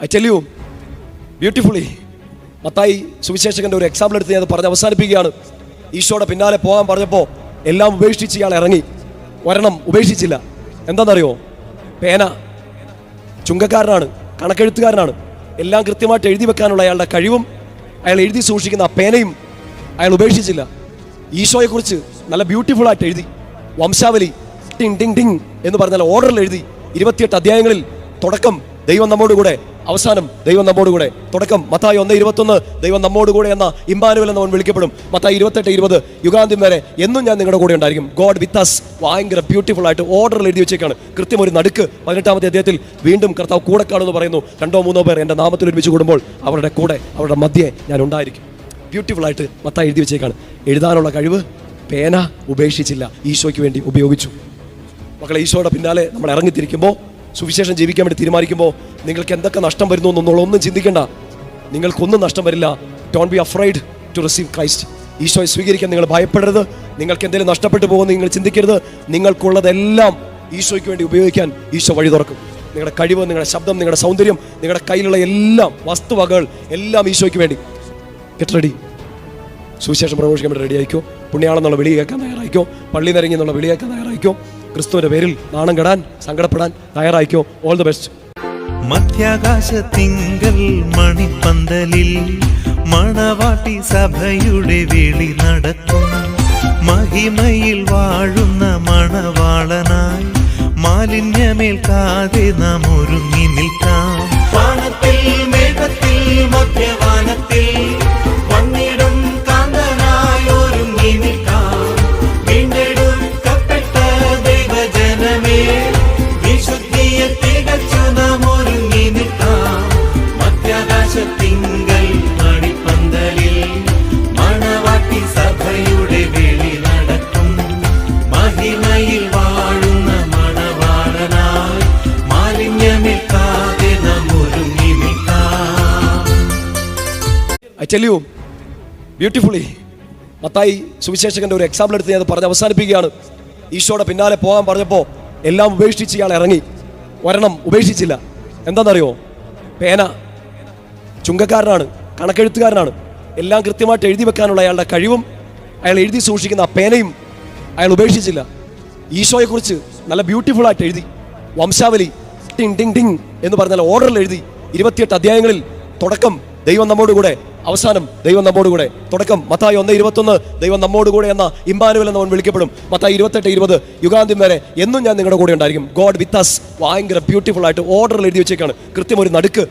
I tell you beautifully Mathai സുവിശേഷകന്റെ ഒരു example എടുത്ത് ഞാൻ പറഞ്ഞ് അവസാനിപ്പിക്കുകയാണ്. ഈശോയുടെ പിന്നാലെ പോകാൻ പറഞ്ഞപ്പോൾ എല്ലാം ഉപേക്ഷിച്ച് ഇയാൾ ഇറങ്ങി. ഒരെണ്ണം ഉപേക്ഷിച്ചില്ല. എന്താണെന്നറിയോ? പേന. ചുങ്കക്കാരനാണ്, കണക്കെഴുത്തുകാരനാണ്. എല്ലാം കൃത്യമായിട്ട് എഴുതി വെക്കാനുള്ള അയാളുടെ കഴിവും അയാൾ എഴുതി സൂക്ഷിക്കുന്ന ആ പേനയും അയാൾ ഉപേക്ഷിച്ചില്ല. ഈശോയെക്കുറിച്ച് നല്ല ബ്യൂട്ടിഫുൾ ആയിട്ട് എഴുതി. വംശാവലി ടിങ് ടിങ് ടിങ് എന്ന് പറഞ്ഞാൽ ഓർഡറിൽ എഴുതി. 28 അധ്യായങ്ങളിൽ തുടക്കം ദൈവം നമ്മോടുകൂടെ, അവസാനം ദൈവം നമ്മോടുകൂടെ. തുടക്കം മത്തായി 1:21 ദൈവം നമ്മോടുകൂടെ എന്ന ഇമ്മാനുവൽ എന്ന് അവൻ വിളിക്കപ്പെടും. മത്തായി 28:20 യുഗാന്ത്യം വരെ എന്നും ഞാൻ നിങ്ങളുടെ കൂടെ ഉണ്ടായിരിക്കും. God with us. ഭയങ്കര ബ്യൂട്ടിഫുൾ ആയിട്ട് ഓർഡറിൽ എഴുതി വെച്ചേക്കാണ്. കൃത്യം ഒരു നടുക്ക് 18-ാമത്തെ അധ്യായത്തിൽ വീണ്ടും കർത്താവ് കൂടെ കാണുമെന്ന് പറയുന്നു. 2-3 പേർ എൻ്റെ നാമത്തിൽ ഒരുമിച്ച് കൂടുമ്പോൾ അവരുടെ കൂടെ, അവരുടെ മധ്യേ ഞാൻ ഉണ്ടായിരിക്കും. ബ്യൂട്ടിഫുൾ ആയിട്ട് മത്തായി എഴുതി വെച്ചേക്കാണ്. എഴുതാനുള്ള കഴിവ് പേന ഉപേക്ഷിച്ചില്ല, ഈശോയ്ക്ക് വേണ്ടി ഉപയോഗിച്ചു. മക്കളെ, ഈശോയുടെ പിന്നാലെ നമ്മൾ ഇറങ്ങിത്തിരിക്കുമ്പോൾ, സുവിശേഷം ജീവിക്കാൻ വേണ്ടി തീരുമാനിക്കുമ്പോൾ നിങ്ങൾക്ക് എന്തൊക്കെ നഷ്ടം വരുന്നു എന്നുള്ളതൊന്നും ചിന്തിക്കേണ്ട. നിങ്ങൾക്കൊന്നും നഷ്ടം വരില്ല. Don't be afraid to receive Christ. ഈശോയെ സ്വീകരിക്കാൻ നിങ്ങൾ ഭയപ്പെടരുത്. നിങ്ങൾക്ക് എന്തെങ്കിലും നഷ്ടപ്പെട്ടു പോകുമെന്ന് നിങ്ങൾ ചിന്തിക്കരുത്. നിങ്ങൾക്കുള്ളതെല്ലാം ഈശോയ്ക്ക് വേണ്ടി ഉപയോഗിക്കാൻ ഈശോ വഴി തുറക്കും. നിങ്ങളുടെ കഴിവ്, നിങ്ങളുടെ ശബ്ദം, നിങ്ങളുടെ സൗന്ദര്യം, നിങ്ങളുടെ കയ്യിലുള്ള എല്ലാം വസ്തുവകകൾ എല്ലാം ഈശോയ്ക്ക് വേണ്ടി. Get ready. സുവിശേഷം പ്രഘോഷിക്കാൻ വേണ്ടി റെഡി ആയിക്കോ. പുണ്യാളെന്നുള്ള വിളി കേൾക്കാൻ തയ്യാറായിക്കോ. പള്ളി നിരങ്ങി എന്നുള്ള വിളി കേൾക്കാൻ തയ്യാറായിക്കോ. ക്രിസ്തുവിന്റെ പേരിൽ നാണം കെടാൻ, സങ്കടപ്പെടാൻ തയ്യാറായിക്കോ. All the best. മധ്യാകാശത്തിങ്കൽ മണിപ്പന്തലിൽ മണവാട്ടി സഭയുടെ വിളി നടത്തും. മഹിമയിൽ വാഴുന്ന മണവാളനായി മാലിന്യമേൽക്കാതെ നാം ഒരുങ്ങി നിൽക്കാം. വാനത്തിൽ മേഘത്തിൽ മധ്യവാനത്തിൽ വന്നിടും കാന്തനായി ഒരുങ്ങി നിൽക്കാം. വീണ്ടെടുക്കപ്പെട്ട ദൈവജനമേ, വിശുദ്ധിയെ തികച്ചു നാം ഒരുങ്ങി നിൽക്കാം. മധ്യാകാശത്തിങ്കൽ മണിപ്പന്തലിൽ മണവാട്ടി സഭയുടെ വിളി നടക്കും. മഹിമയിൽ വാഴുന്ന മണവാളനായി മാലിന്യമേൽക്കാതെ നാം ഒരുങ്ങി നിൽക്കാം. I tell you beautifully Mathai സുവിശേഷകന്റെ ഒരു എക്സാമ്പിൾ എടുത്ത് ഞാൻ പറഞ്ഞ് അവസാനിപ്പിക്കുകയാണ്. ഈശോയുടെ പിന്നാലെ പോകാൻ പറഞ്ഞപ്പോൾ എല്ലാം ഉപേക്ഷിച്ച് ഇയാൾ ഇറങ്ങി. ഒരെണ്ണം ഉപേക്ഷിച്ചില്ല. എന്താണെന്നറിയോ? പേന. ചുങ്കക്കാരനാണ്, കണക്കെഴുത്തുകാരനാണ്. എല്ലാം കൃത്യമായിട്ട് എഴുതി വെക്കാനുള്ള അയാളുടെ കഴിവും അയാൾ എഴുതി സൂക്ഷിക്കുന്ന ആ പേനയും അയാൾ ഉപേക്ഷിച്ചില്ല. ഈശോയെക്കുറിച്ച് നല്ല ബ്യൂട്ടിഫുൾ ആയിട്ട് എഴുതി. വംശാവലി ടിങ് ടിങ് ടിങ് എന്ന് പറഞ്ഞാൽ ഓർഡറിൽ എഴുതി. 28 അധ്യായങ്ങളിൽ തുടക്കം ദൈവം നമ്മോടുകൂടെ, അവസാനം ദൈവം നമ്മോടുകൂടെ. തുടക്കം മത്തായി 1:21 ദൈവം നമ്മോടുകൂടെ എന്ന ഇമ്മാനുവൽ എന്ന് അവൻ വിളിക്കപ്പെടും. മത്തായി 28:20 യുഗാന്ത്യം വരെ എന്നും ഞാൻ നിങ്ങളുടെ കൂടെ ഉണ്ടായിരിക്കും. God with us. ഭയങ്കര ബ്യൂട്ടിഫുൾ ആയിട്ട് ഓർഡറിൽ എഴുതി വെച്ചേക്കാണ്. കൃത്യം ഒരു നടുക്ക്